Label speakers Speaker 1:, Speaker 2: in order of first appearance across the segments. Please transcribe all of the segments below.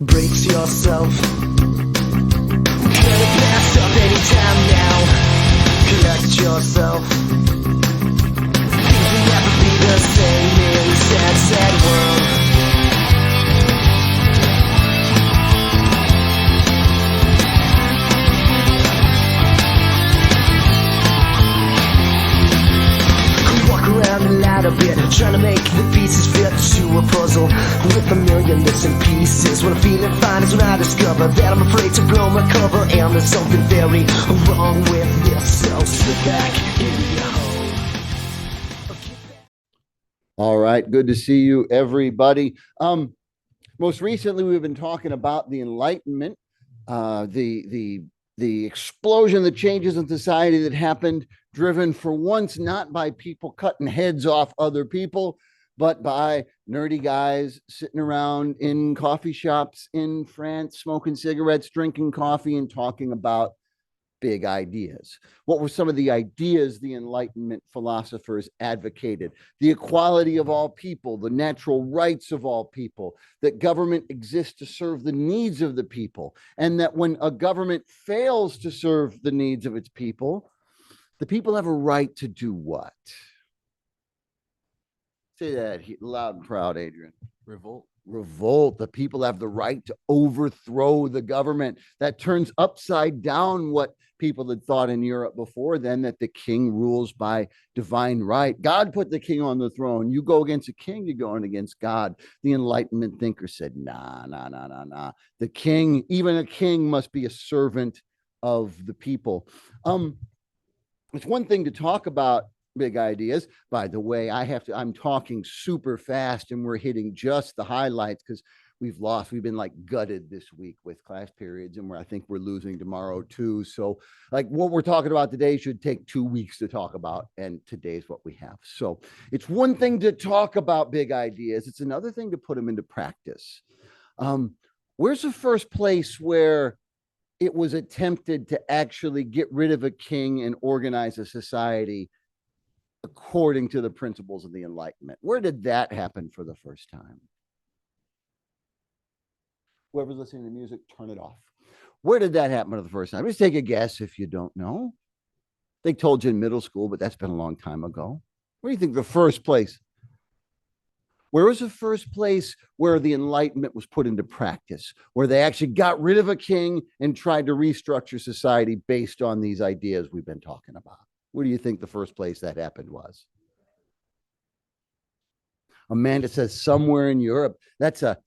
Speaker 1: Brace yourself. Better pass up anytime now. Collect yourself. Think we'll never be the same in a sad, sad world. Walk around the light a bit, trying to make the pieces fit to a puzzle with a million missing pieces. When I'm feeling fine is when I discover that I'm afraid to blow my cover, and there's something very wrong with this. So slip back in your hole.
Speaker 2: All right, good to see you, everybody. Most recently, we've been talking about the Enlightenment, the explosion, the changes in society that happened, driven for once not by people cutting heads off other people, but by nerdy guys sitting around in coffee shops in France, smoking cigarettes, drinking coffee, and talking about big ideas. What were some of the ideas the Enlightenment philosophers advocated? The equality of all people, the natural rights of all people, that government exists to serve the needs of the people, and that when a government fails to serve the needs of its people, the people have a right to do what? Say that loud and proud, Adrian.
Speaker 3: Revolt.
Speaker 2: Revolt. The people have the right to overthrow the government. That turns upside down what people had thought in Europe before then, that the king rules by divine right. God put the king on the throne. You go against a king, you're going against God. The Enlightenment thinker said, nah. The king, even a king, must be a servant of the people. It's one thing to talk about big ideas. By the way, I'm talking super fast and we're hitting just the highlights because we've been like gutted this week with class periods, and I think we're losing tomorrow too. So like what we're talking about today should take 2 weeks to talk about, and today's what we have. So it's one thing to talk about big ideas. It's another thing to put them into practice. Where's the first place where it was attempted to actually get rid of a king and organize a society according to the principles of the Enlightenment? Where did that happen for the first time? Whoever's listening to music, turn it off. Where did that happen for the first time? Just take a guess if you don't know. They told you in middle school, but that's been a long time ago. What do you think the first place? Where was the first place where the Enlightenment was put into practice, where they actually got rid of a king and tried to restructure society based on these ideas we've been talking about? Where do you think the first place that happened was? Amanda says somewhere in Europe. That's a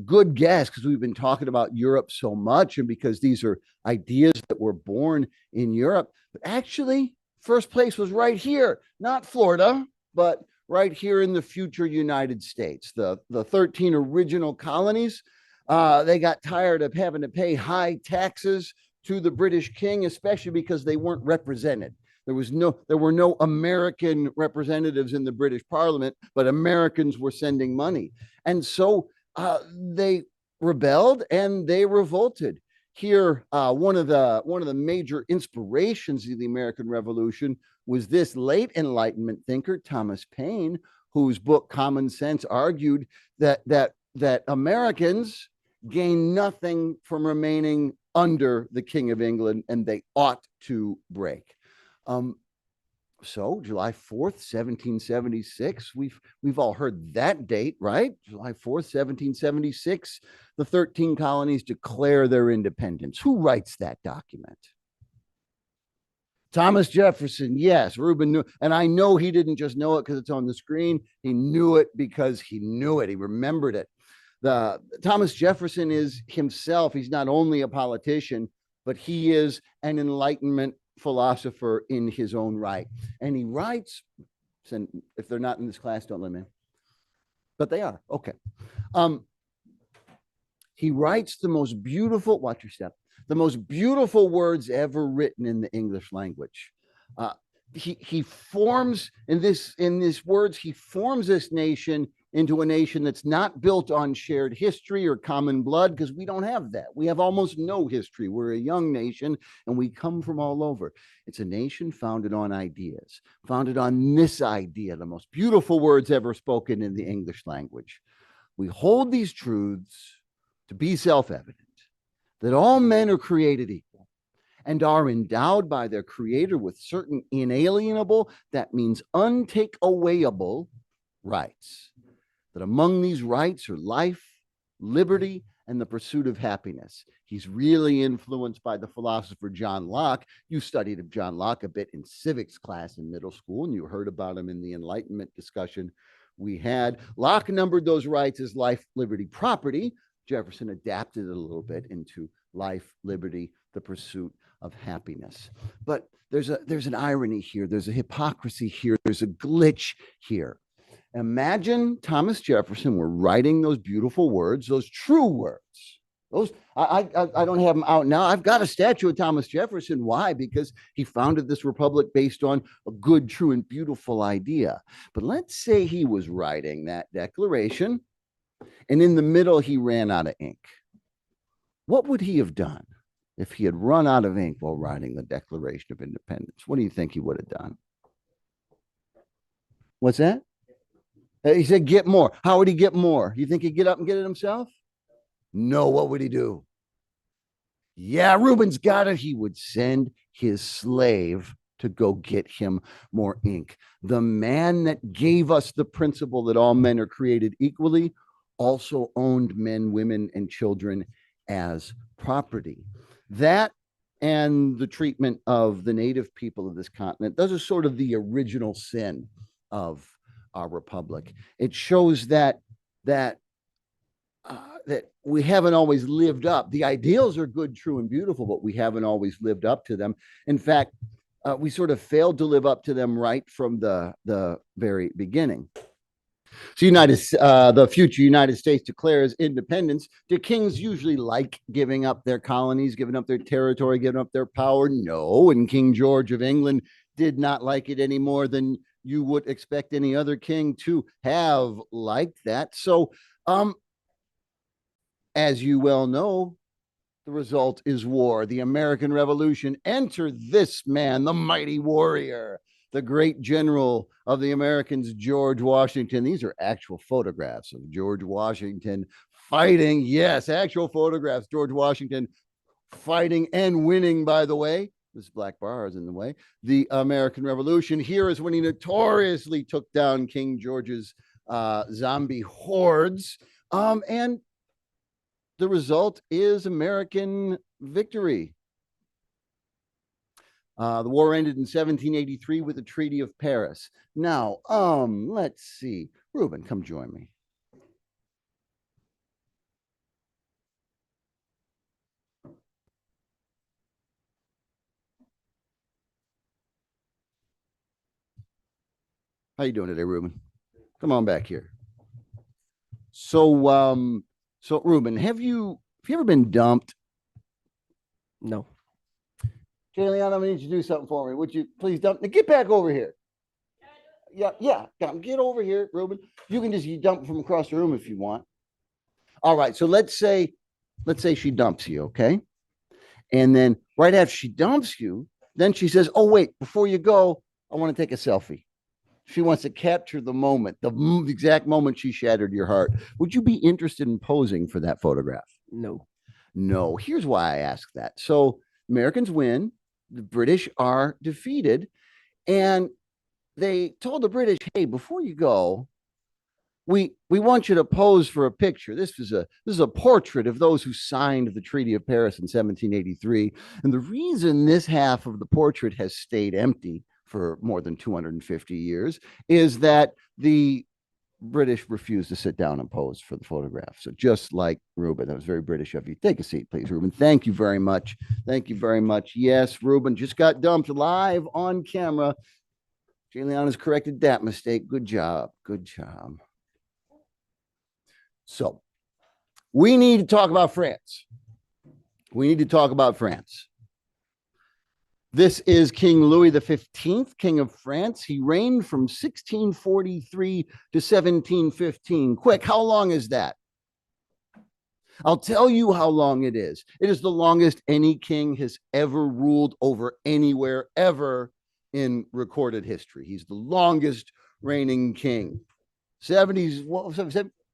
Speaker 2: good guess because we've been talking about Europe so much, and because these are ideas that were born in Europe. But actually, first place was right here, not Florida, but right here in the future United States. The 13 original colonies, they got tired of having to pay high taxes to the British king, especially because they weren't represented. There were no American representatives in the British Parliament, but Americans were sending money. And so they rebelled and they revolted. Here, one of the major inspirations of the American Revolution was this late Enlightenment thinker, Thomas Paine, whose book Common Sense argued that Americans gain nothing from remaining under the King of England, and they ought to break. So July 4th, 1776, we've all heard that date, right? July 4th, 1776, the 13 colonies declare their independence. Who writes that document? Thomas Jefferson, yes. Reuben knew, and I know he didn't just know it because it's on the screen. He knew it because he knew it. He remembered it. Thomas Jefferson is himself, he's not only a politician, but he is an Enlightenment philosopher in his own right. And he writes, and if they're not in this class, don't let me, but they are, okay. He writes the most beautiful, watch your step, the most beautiful words ever written in the English language. He forms in these words, he forms this nation into a nation that's not built on shared history or common blood, because we don't have that. We have almost no history. We're a young nation and we come from all over. It's a nation founded on ideas, founded on this idea, the most beautiful words ever spoken in the English language. We hold these truths, to be self-evident that all men are created equal and are endowed by their creator with certain inalienable, that means untakeawayable rights. That among these rights are life, liberty, and the pursuit of happiness. He's really influenced by the philosopher John Locke. You studied of John Locke a bit in civics class in middle school, and you heard about him in the Enlightenment discussion we had. Locke numbered those rights as life, liberty, property. Jefferson adapted it a little bit into life, liberty, the pursuit of happiness. But there's an irony here. There's a hypocrisy here. There's a glitch here. Imagine Thomas Jefferson were writing those beautiful words, those true words. Those I don't have them out now. I've got a statue of Thomas Jefferson. Why? Because he founded this republic based on a good, true, and beautiful idea. But let's say he was writing that declaration, and in the middle he ran out of ink. What would he have done if he had run out of ink while writing the Declaration of Independence? What do you think he would have done? What's that? He said, get more. How would he get more? You think he'd get up and get it himself? No, what would he do? Yeah, Reuben's got it. He would send his slave to go get him more ink. The man that gave us the principle that all men are created equally also owned men, women, and children as property. That and the treatment of the native people of this continent, those are sort of the original sin of our republic. It shows that we haven't always lived up. The ideals are good, true, and beautiful, but we haven't always lived up to them. In fact, we sort of failed to live up to them right from the very beginning. So the future United States declares independence. Do kings usually like giving up their colonies, giving up their territory, giving up their power? No. And King George of England did not like it any more than you would expect any other king to have liked that. So, as you well know, the result is war. The American Revolution. Enter this man, the mighty warrior, the great general of the Americans, George Washington. These are actual photographs of George Washington fighting. Yes, actual photographs. George Washington fighting and winning, by the way. This black bar is in the way. The American Revolution. Here is when he notoriously took down King George's zombie hordes. And the result is American victory. The war ended in 1783 with the Treaty of Paris. Now, let's see. Reuben, come join me. How you doing today, Reuben? Come on back here. So, Reuben, have you ever been dumped?
Speaker 3: No.
Speaker 2: Jayliana, I'm gonna need you to do something for me. Would you please dump? Now get back over here. Yeah. Get over here, Reuben. You can just dump from across the room if you want. All right. So let's say she dumps you, okay? And then right after she dumps you, then she says, "Oh wait, before you go, I want to take a selfie." She wants to capture the moment, the exact moment she shattered your heart. Would you be interested in posing for that photograph?
Speaker 3: No.
Speaker 2: No. Here's why I ask that. So Americans win, the British are defeated, and they told the British, "Hey, before you go, we want you to pose for a picture." This is a portrait of those who signed the Treaty of Paris in 1783. And the reason this half of the portrait has stayed empty for more than 250 years is that the British refused to sit down and pose for the photograph. So just like Reuben, that was very British of you. Take a seat, please, Reuben. Thank you very much. Thank you very much. Yes, Reuben just got dumped live on camera. Jayliana's corrected that mistake. Good job. Good job. So we need to talk about France. We need to talk about France. This is King Louis XV, King of France. He reigned from 1643 to 1715. Quick, how long is that? I'll tell you how long it is. It is the longest any king has ever ruled over anywhere ever in recorded history. He's the longest reigning king. 70s,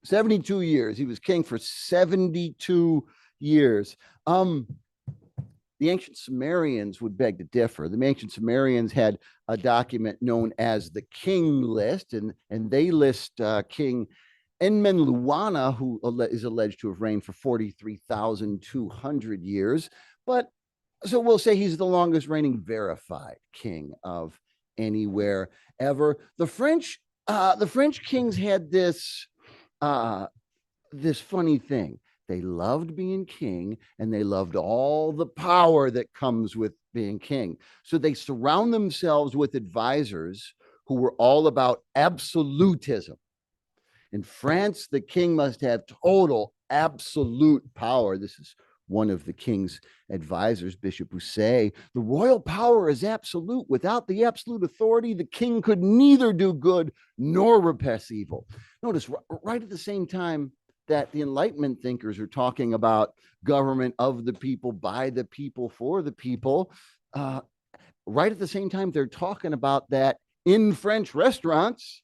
Speaker 2: 72 years. He was king for 72 years. The ancient Sumerians would beg to differ. The ancient Sumerians had a document known as the King List, and they list King Enmenluana, who is alleged to have reigned for 43,200 years. But so we'll say he's the longest reigning verified king of anywhere ever. The French kings had this funny thing. They loved being king and they loved all the power that comes with being king. So they surround themselves with advisors who were all about absolutism. In France, the king must have total absolute power. This is one of the king's advisors, Bishop Bousset. The royal power is absolute. Without the absolute authority, the king could neither do good nor repress evil. Notice right at the same time that the Enlightenment thinkers are talking about government of the people, by the people, for the people. Right at the same time, they're talking about that in French restaurants,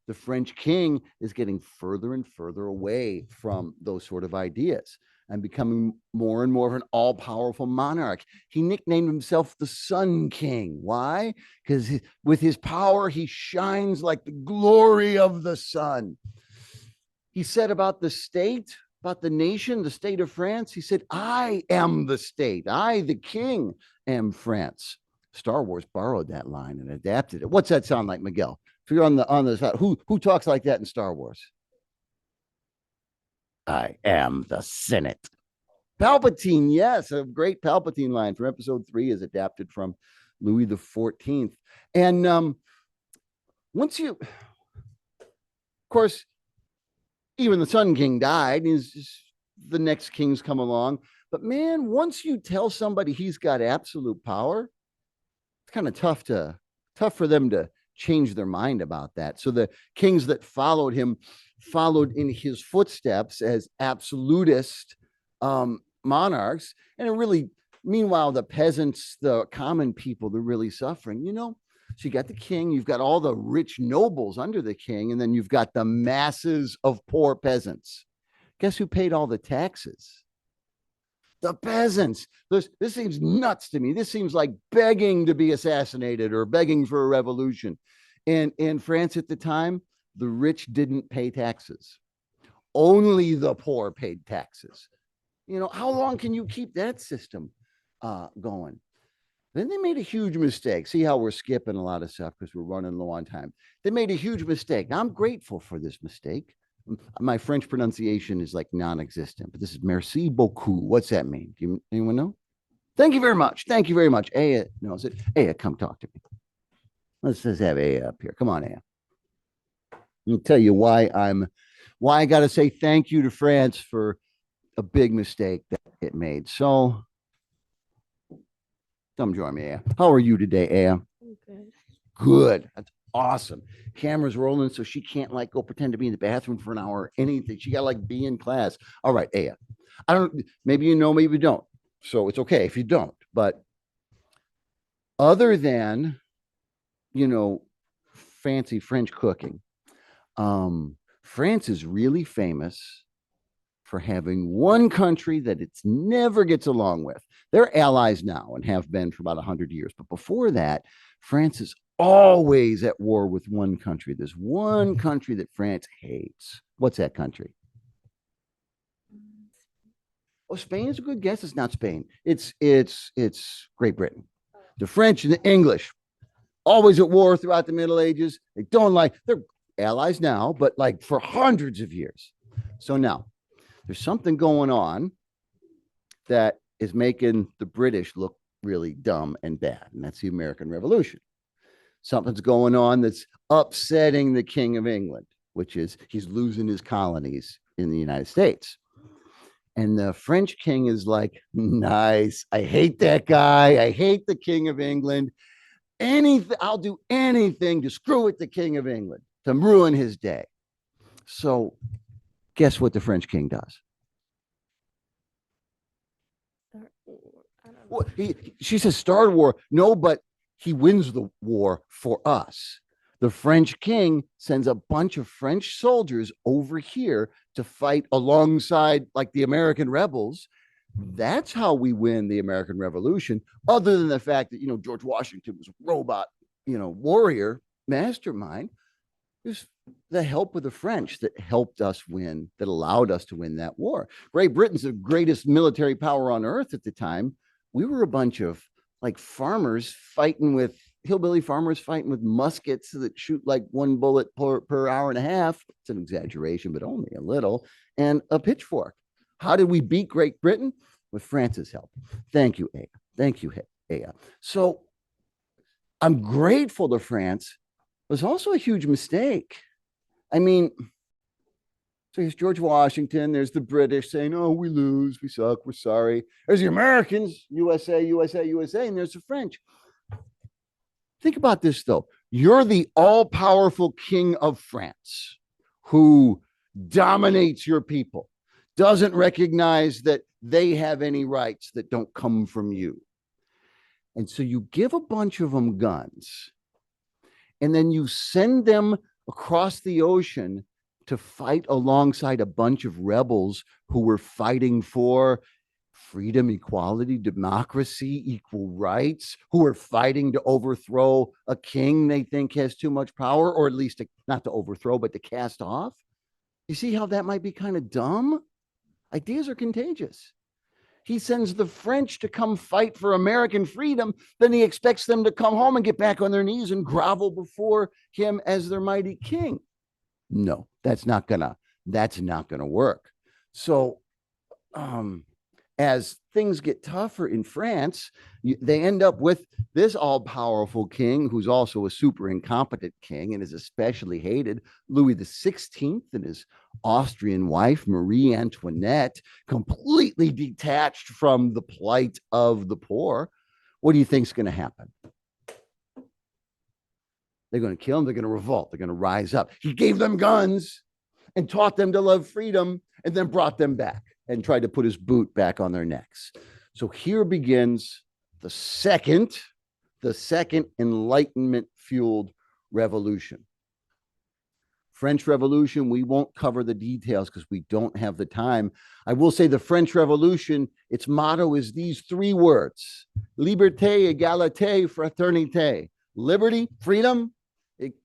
Speaker 2: the French king is getting further and further away from those sort of ideas and becoming more and more of an all-powerful monarch. He nicknamed himself the Sun King. Why? Because with his power, he shines like the glory of the sun. He said about the state, about the nation, the state of France, he said, I am the state. I, the king, am France. Star Wars borrowed that line and adapted it. What's that sound like, Miguel? If you're on the side, who talks like that in Star Wars? I am the Senate. Palpatine, yes, a great Palpatine line from episode 3 is adapted from Louis XIV. And once you, of course, even the Sun King died. The next kings come along. But man, once you tell somebody he's got absolute power, it's kind of tough for them to change their mind about that. So the kings that followed him followed in his footsteps as absolutist monarchs. And it really, meanwhile, the peasants, the common people, they're really suffering, So you got the king, you've got all the rich nobles under the king, and then you've got the masses of poor peasants. Guess who paid all the taxes? The peasants. This seems nuts to me. This seems like begging to be assassinated or begging for a revolution. And in France at the time, the rich didn't pay taxes. Only the poor paid taxes. How long can you keep that system going? Then they made a huge mistake. See how we're skipping a lot of stuff because we're running low on time. They made a huge mistake. Now, I'm grateful for this mistake. My French pronunciation is like non-existent, but this is merci beaucoup. What's that mean? Anyone know? Thank you very much. Thank you very much. Aya knows it. Aya, come talk to me. Let's just have Aya up here. Come on, Aya. I'll tell you why I got to say thank you to France for a big mistake that it made. So come join me, Aya. How are you today, Aya?
Speaker 3: Good.
Speaker 2: Good. That's awesome. Camera's rolling, so she can't go pretend to be in the bathroom for an hour or anything. She got to be in class. All right, Aya. Maybe you know, maybe you don't. So it's okay if you don't. But other than, fancy French cooking, France is really famous for having one country that it never gets along with. They're allies now and have been for about 100 years. But before that, France is always at war with one country. There's one country that France hates. What's that country? Oh, Spain is a good guess. It's not Spain. It's Great Britain. The French and the English, always at war throughout the Middle Ages. They're allies now, but for hundreds of years. So now, there's something going on that is making the British look really dumb and bad, and that's the American Revolution. Something's going on that's upsetting the King of England, which is he's losing his colonies in the United States. And the French king is like, nice. I hate that guy. I hate the King of England. I'll do anything to screw with the King of England, to ruin his day. So guess what the French king does? Well, she says start a war. No, but he wins the war for us The French king sends a bunch of French soldiers over here to fight alongside like the American rebels. That's how we win the American Revolution, other than the fact that, George Washington was a robot, warrior mastermind. It was the help of the French that helped us win, that allowed us to win that war. Great Britain's the greatest military power on earth at the time. We were a bunch of like farmers fighting with hillbilly farmers fighting with muskets that shoot like one bullet per hour and a half. It's an exaggeration, but only a little, and a pitchfork. How did we beat Great Britain? With France's help. Thank you, Aya. Thank you, Aya. So I'm grateful to France. It was also a huge mistake. I mean, so here's George Washington. There's the British saying, oh, we lose, we suck, we're sorry. There's the Americans, USA, USA, USA, and there's the French. Think about this, though. You're the all-powerful king of France who dominates your people, doesn't recognize that they have any rights that don't come from you. And so you give a bunch of them guns, and then you send them across the ocean to fight alongside a bunch of rebels who were fighting for freedom, equality, democracy, equal rights, who are fighting to overthrow a king they think has too much power, or at least not to overthrow, but to cast off. You see how that might be kind of dumb? Ideas are contagious. He sends the French to come fight for American freedom. Then he expects them to come home and get back on their knees and grovel before him as their mighty king. No, that's not gonna work. So, as things get tougher in France, they end up with this all-powerful king who's also a super incompetent king and is especially hated, Louis XVI, and his Austrian wife, Marie Antoinette, completely detached from the plight of the poor. What do you think's going to happen? They're going to kill him. They're going to revolt. They're going to rise up. He gave them guns and taught them to love freedom and then brought them back and tried to put his boot back on their necks. So here begins the second Enlightenment-fueled revolution. French Revolution, we won't cover the details because we don't have the time. I will say the French Revolution, its motto is these three words: liberté, égalité, fraternité. Liberty, freedom,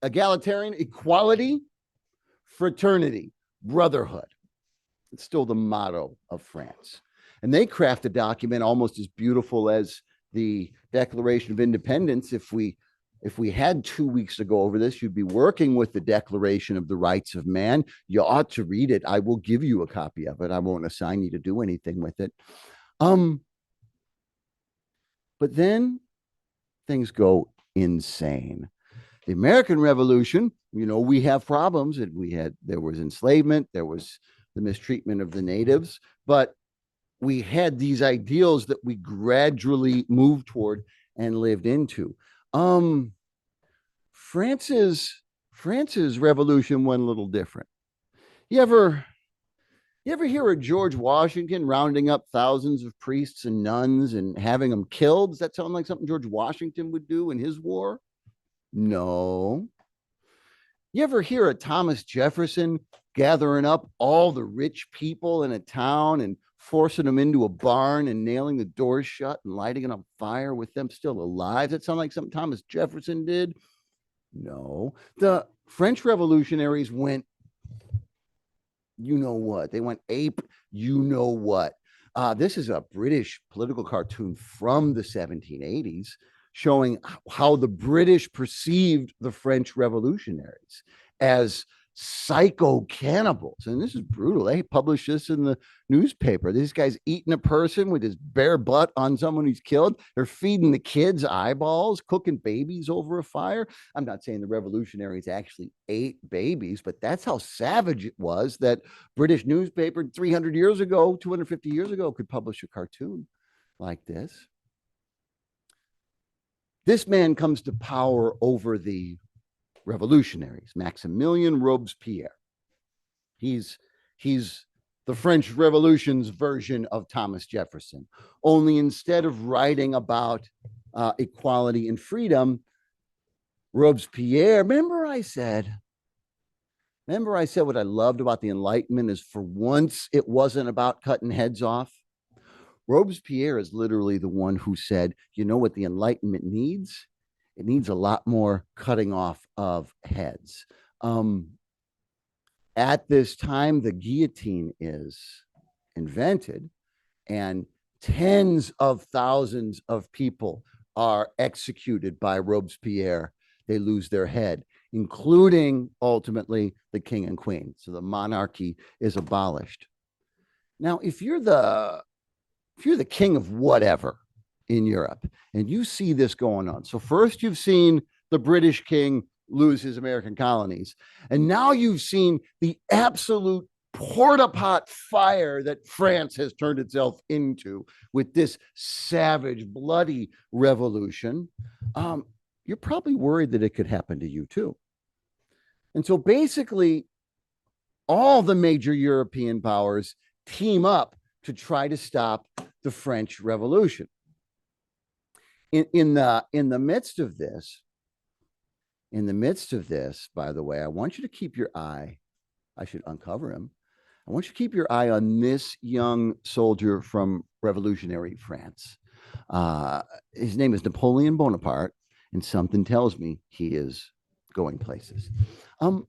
Speaker 2: egalitarian, equality, fraternity, brotherhood. It's still the motto of France. And they craft a document almost as beautiful as the Declaration of Independence. If we had 2 weeks to go over this, you'd be working with the Declaration of the Rights of Man. You ought to read it. I will give you a copy of it. I won't assign you to do anything with it. But then things go insane. The American Revolution, we have problems. There was enslavement, there was the mistreatment of the natives, but we had these ideals that we gradually moved toward and lived into. France's revolution went a little different. You ever hear of George Washington rounding up thousands of priests and nuns and having them killed? Does that sound like something George Washington would do in his war? No. You ever hear of Thomas Jefferson gathering up all the rich people in a town and forcing them into a barn and nailing the doors shut and lighting it on fire with them still alive? Does that sound like something Thomas Jefferson did? No. The French revolutionaries went, what? They went ape, what? This is a British political cartoon from the 1780s showing how the British perceived the French revolutionaries as psycho cannibals. And this is brutal. They published this in the newspaper. This guy's eating a person with his bare butt on someone he's killed. They're feeding the kids eyeballs, cooking babies over a fire. I'm not saying the revolutionaries actually ate babies, but that's how savage it was that British newspaper 300 years ago, 250 years ago could publish a cartoon like this. This man comes to power over the revolutionaries, Maximilien Robespierre. He's the French Revolution's version of Thomas Jefferson. Only instead of writing about equality and freedom, Robespierre, remember I said what I loved about the Enlightenment is for once it wasn't about cutting heads off. Robespierre is literally the one who said, you know what the Enlightenment needs? It needs a lot more cutting off of heads. At this time, the guillotine is invented, and tens of thousands of people are executed by Robespierre. They lose their head, including ultimately the king and queen. So the monarchy is abolished. Now, if you're the king of whatever in Europe and you see this going on, so first you've seen the British king lose his American colonies, and now you've seen the absolute porta-pot fire that France has turned itself into with this savage, bloody revolution. You're probably worried that it could happen to you too. And so basically, all the major European powers team up to try to stop the French Revolution. In the midst of this, by the way, I want you to keep your eye. I should uncover him. I want you to keep your eye on this young soldier from revolutionary France. His name is Napoleon Bonaparte, and something tells me he is going places. Now,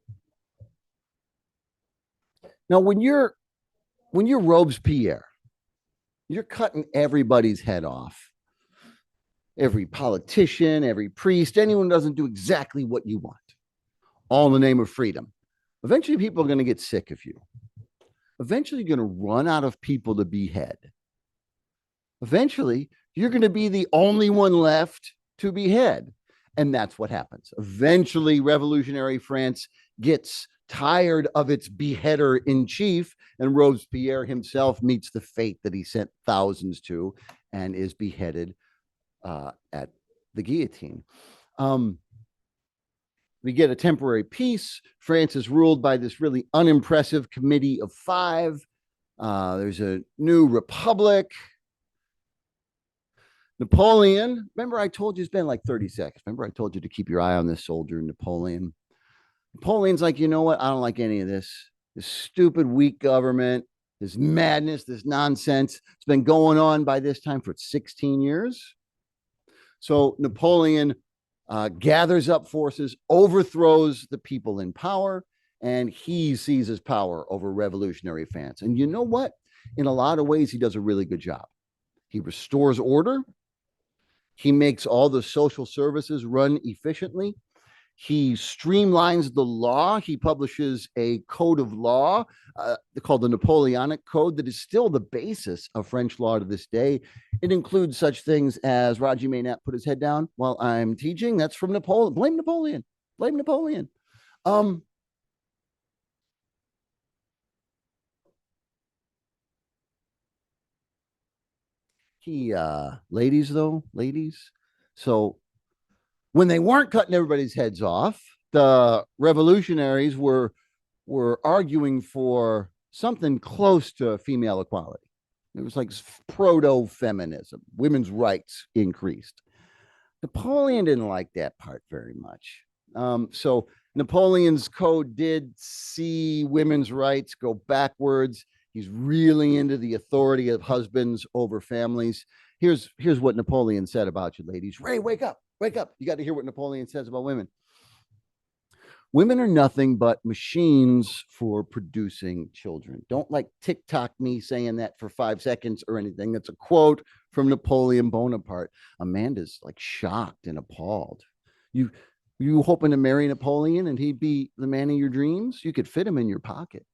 Speaker 2: when you're Robespierre, you're cutting everybody's head off. Every politician, every priest, anyone who doesn't do exactly what you want, all in the name of freedom. Eventually, people are going to get sick of you. Eventually, you're going to run out of people to behead. Eventually, you're going to be the only one left to behead. And that's what happens. Eventually, revolutionary France gets tired of its beheader in chief, and Robespierre himself meets the fate that he sent thousands to and is beheaded at the guillotine. We get a temporary peace. France is ruled by this really unimpressive committee of 5. There's a new republic. Napoleon, remember I told you, it's been like 30 seconds. Remember I told you to keep your eye on this soldier, Napoleon. Napoleon's like, you know what? I don't like any of this. This stupid, weak government, this madness, this nonsense. It's been going on by this time for 16 years. So Napoleon gathers up forces, overthrows the people in power, and he seizes power over revolutionary France. And you know what? In a lot of ways, he does a really good job. He restores order. He makes all the social services run efficiently. He streamlines the law. He publishes a code of law called the Napoleonic Code that is still the basis of French law to this day. It includes such things as Raji may not put his head down while I'm teaching. That's from Napoleon. Blame Napoleon. Blame Napoleon. Ladies. So when they weren't cutting everybody's heads off, the revolutionaries were arguing for something close to female equality. It was like proto-feminism. Women's rights increased. Napoleon didn't like that part very much. So Napoleon's code did see women's rights go backwards. He's really into the authority of husbands over families. Here's what Napoleon said about you, ladies. Ray, wake up. Wake up. You got to hear what Napoleon says about women. Women are nothing but machines for producing children. Don't like TikTok me saying that for 5 seconds or anything. That's a quote from Napoleon Bonaparte. Amanda's like shocked and appalled. You hoping to marry Napoleon and he'd be the man of your dreams? You could fit him in your pocket.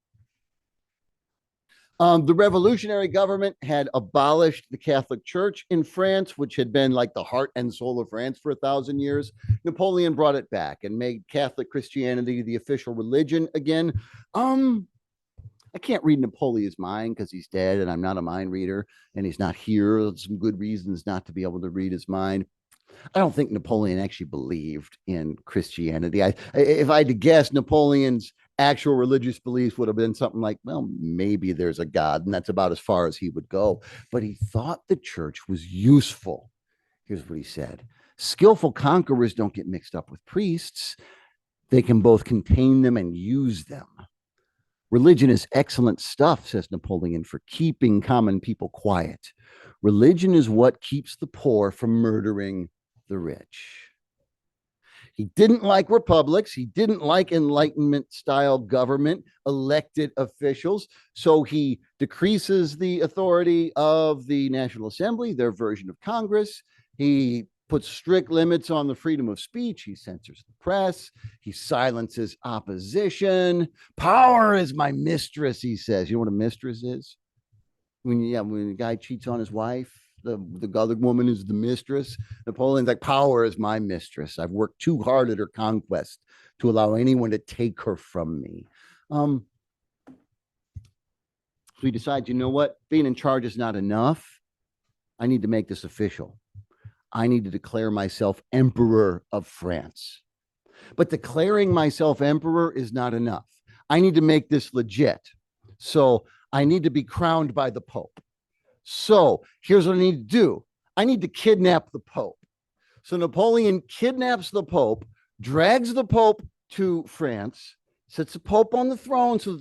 Speaker 2: The revolutionary government had abolished the Catholic Church in France, which had been like the heart and soul of France for 1,000 years. Napoleon brought it back and made Catholic Christianity the official religion again. I can't read Napoleon's mind because he's dead and I'm not a mind reader and he's not here. There's some good reasons not to be able to read his mind. I don't think Napoleon actually believed in Christianity. If I had to guess, Napoleon's actual religious beliefs would have been something like, well, maybe there's a God, and that's about as far as he would go. But he thought the church was useful. Here's what he said. Skillful conquerors don't get mixed up with priests. They can both contain them and use them. Religion is excellent stuff, says Napoleon, for keeping common people quiet. Religion is what keeps the poor from murdering the rich. He didn't like republics. He didn't like Enlightenment style government, elected officials. So he decreases the authority of the National Assembly, their version of Congress. He puts strict limits on the freedom of speech. He censors the press. He silences opposition. Power is my mistress, he says. You know what a mistress is? When a guy cheats on his wife, the other woman is the mistress. Napoleon's like, power is my mistress. I've worked too hard at her conquest to allow anyone to take her from me. So he decides, you know what? Being in charge is not enough. I need to make this official. I need to declare myself emperor of France. But declaring myself emperor is not enough. I need to make this legit. So I need to be crowned by the Pope. So here's what I need to do. I need to kidnap the Pope. So Napoleon kidnaps the Pope, drags the Pope to France, sets the Pope on the throne so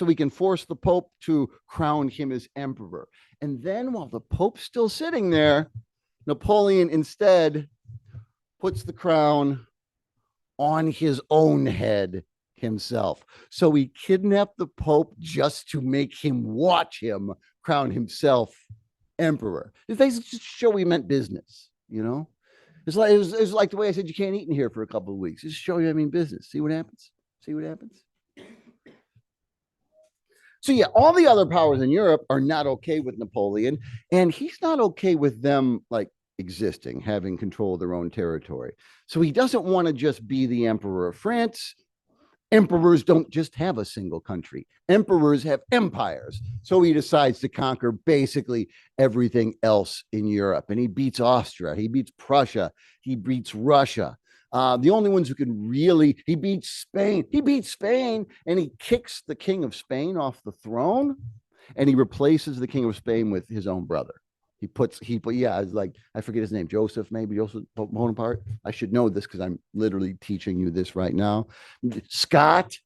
Speaker 2: we can force the Pope to crown him as emperor. And then while the Pope's still sitting there, Napoleon instead puts the crown on his own head himself. So he kidnapped the Pope just to make him watch him crown himself emperor. It's basically just to show he meant business, you know? It was like the way I said you can't eat in here for a couple of weeks. Just show you I mean business. See what happens? See what happens? So yeah, all the other powers in Europe are not okay with Napoleon, and he's not okay with them like existing, having control of their own territory. So he doesn't want to just be the emperor of France. Emperors don't just have a single country. Emperors have empires. So he decides to conquer basically everything else in Europe. And he beats Austria, he beats Prussia, he beats Russia. The only ones who can really, he beats Spain. He beats Spain and he kicks the king of Spain off the throne and he replaces the king of Spain with his own brother. It's like, I forget his name, Joseph Bonaparte. I should know this because I'm literally teaching you this right now. Scott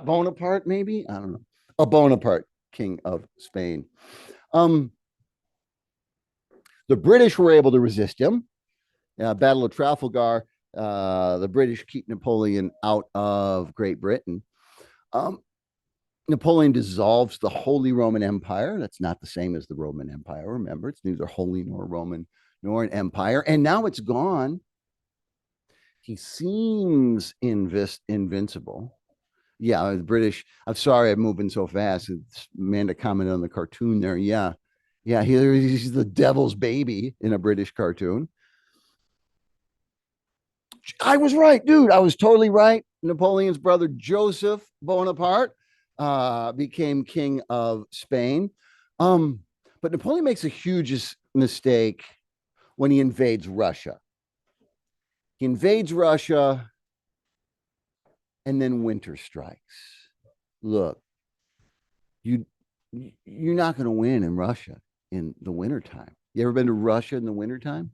Speaker 2: Bonaparte, maybe? I don't know. A Bonaparte, king of Spain. The British were able to resist him. Battle of Trafalgar, the British keep Napoleon out of Great Britain. Napoleon dissolves the Holy Roman Empire. That's not the same as the Roman Empire. Remember, it's neither holy nor Roman nor an empire. And now it's gone. He seems invincible. Yeah, the British. I'm sorry I'm moving so fast. It's Amanda commented on the cartoon there. Yeah. He's the devil's baby in a British cartoon. I was right, dude. I was totally right. Napoleon's brother, Joseph Bonaparte, became king of Spain. But Napoleon makes a huge mistake when he invades Russia. He invades Russia and then winter strikes. Look, you're not going to win in Russia in the wintertime. You ever been to Russia in the wintertime?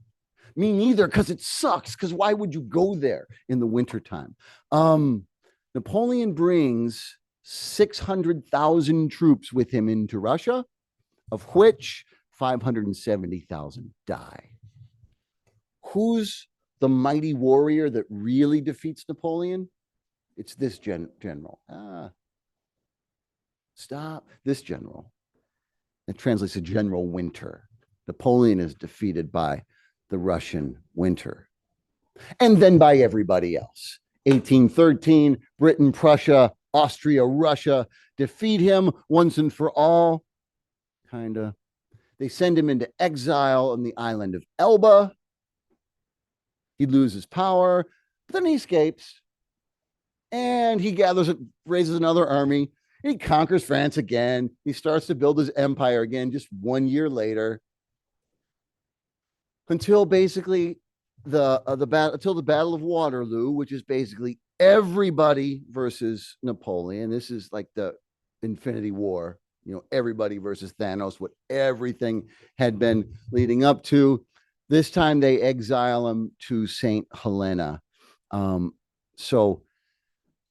Speaker 2: Me neither, because it sucks. Because why would you go there in the wintertime? Napoleon brings 600,000 troops with him into Russia, of which 570,000 die. Who's the mighty warrior that really defeats Napoleon? It's this general. This general. It translates to General Winter. Napoleon is defeated by the Russian winter. And then by everybody else. 1813, Britain, Prussia, Austria, Russia defeat him once and for all. Kinda. They send him into exile on the island of Elba. He loses power, but then he escapes. And he raises another army. He conquers France again. He starts to build his empire again just 1 year later. Until basically the Battle of Waterloo, which is basically everybody versus Napoleon. This is like the Infinity War, everybody versus Thanos, what everything had been leading up to. This time they exile him to St. Helena. So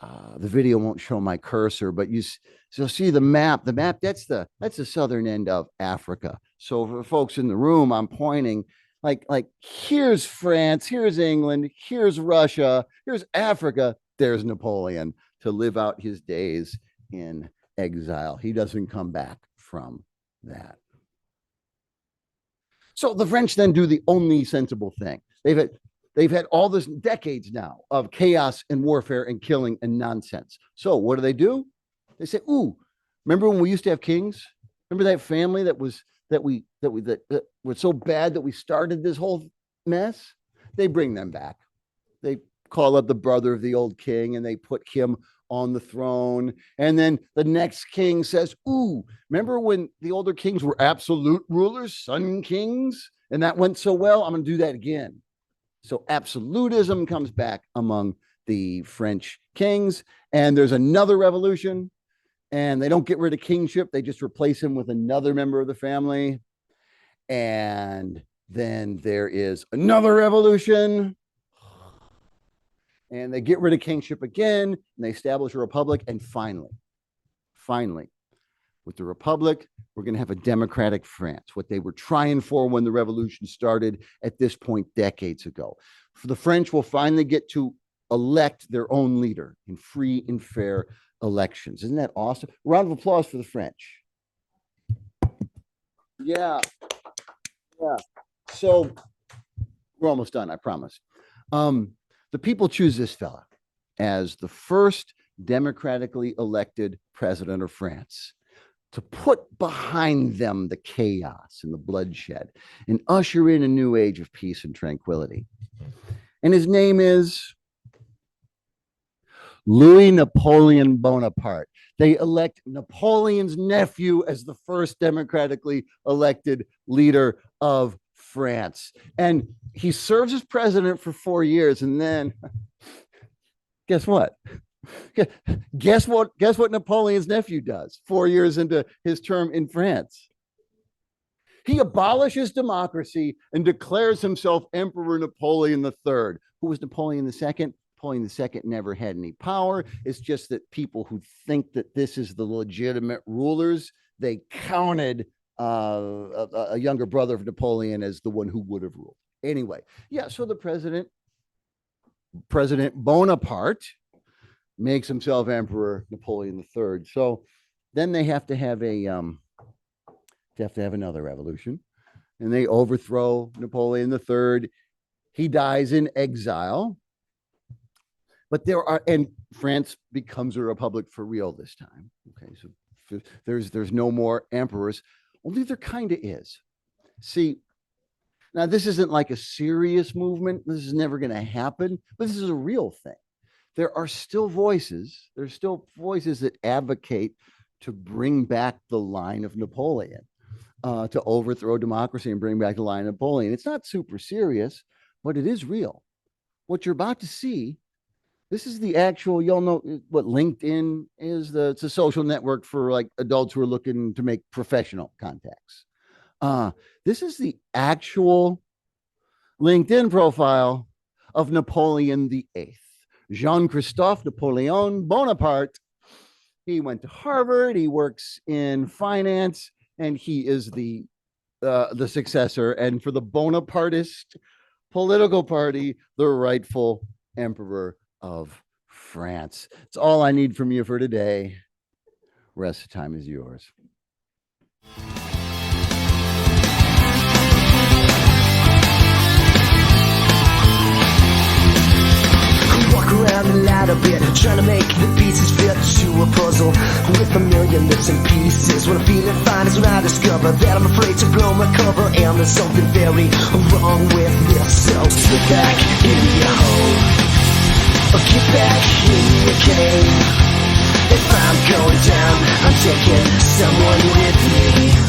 Speaker 2: the video won't show my cursor, but so see the map. The map, that's the southern end of Africa. So for folks in the room, I'm pointing like here's France, here's England, here's Russia, here's Africa, there's Napoleon to live out his days in exile. He doesn't come back from that. So the French then do the only sensible thing. They've had all this decades now of chaos and warfare and killing and nonsense. So what do? They say, ooh, remember when we used to have kings? Remember that family that was so bad that we started this whole mess? They bring them back. They call up the brother of the old king and they put him on the throne. And then the next king says, ooh, remember when the older kings were absolute rulers, sun kings? And that went so well, I'm going to do that again. So absolutism comes back among the French kings. And there's another revolution. And they don't get rid of kingship. They just replace him with another member of the family. And then there is another revolution. And they get rid of kingship again, and they establish a republic. And finally, with the republic, we're going to have a democratic France, what they were trying for when the revolution started at this point decades ago. For the French will finally get to elect their own leader in free and fair elections. Isn't that awesome? Round of applause for the French. Yeah. So we're almost done, I promise. The people choose this fella as the first democratically elected president of France to put behind them the chaos and the bloodshed and usher in a new age of peace and tranquility. And his name is Louis Napoleon Bonaparte. They elect Napoleon's nephew as the first democratically elected leader of France. And he serves as president for 4 years. And then guess what? Guess what Napoleon's nephew does 4 years into his term in France? He abolishes democracy and declares himself Emperor Napoleon III. Who was Napoleon II? Napoleon II never had any power. It's just that people who think that this is the legitimate rulers, they counted a younger brother of Napoleon as the one who would have ruled. Anyway, yeah, so the President Bonaparte makes himself Emperor Napoleon III. So then they have to have another revolution, and they overthrow Napoleon III. He dies in exile. But and France becomes a republic for real this time. Okay, so there's no more emperors. Only there kind of is. See, now this isn't like a serious movement. This is never going to happen, but this is a real thing. There are still voices. There's still voices that advocate to bring back the line of Napoleon, to overthrow democracy and bring back the line of Napoleon. It's not super serious, but it is real. What you're about to see, this is the actual, y'all know what LinkedIn is. It's a social network for like adults who are looking to make professional contacts. This is the actual LinkedIn profile of Napoleon VIII. Jean-Christophe Napoleon Bonaparte. He went to Harvard. He works in finance, and he is the successor, and for the Bonapartist political party, the rightful emperor of France. It's all I need from you for today. Rest of the time is yours.
Speaker 1: Walk around the light a bit, trying to make the pieces fit to a puzzle with a million bits and pieces. When I'm feeling fine is when I discover that I'm afraid to blow my cover, and there's something very wrong with this. So sit back in your hole, or get back in your cave. If I'm going down, I'm taking someone with me.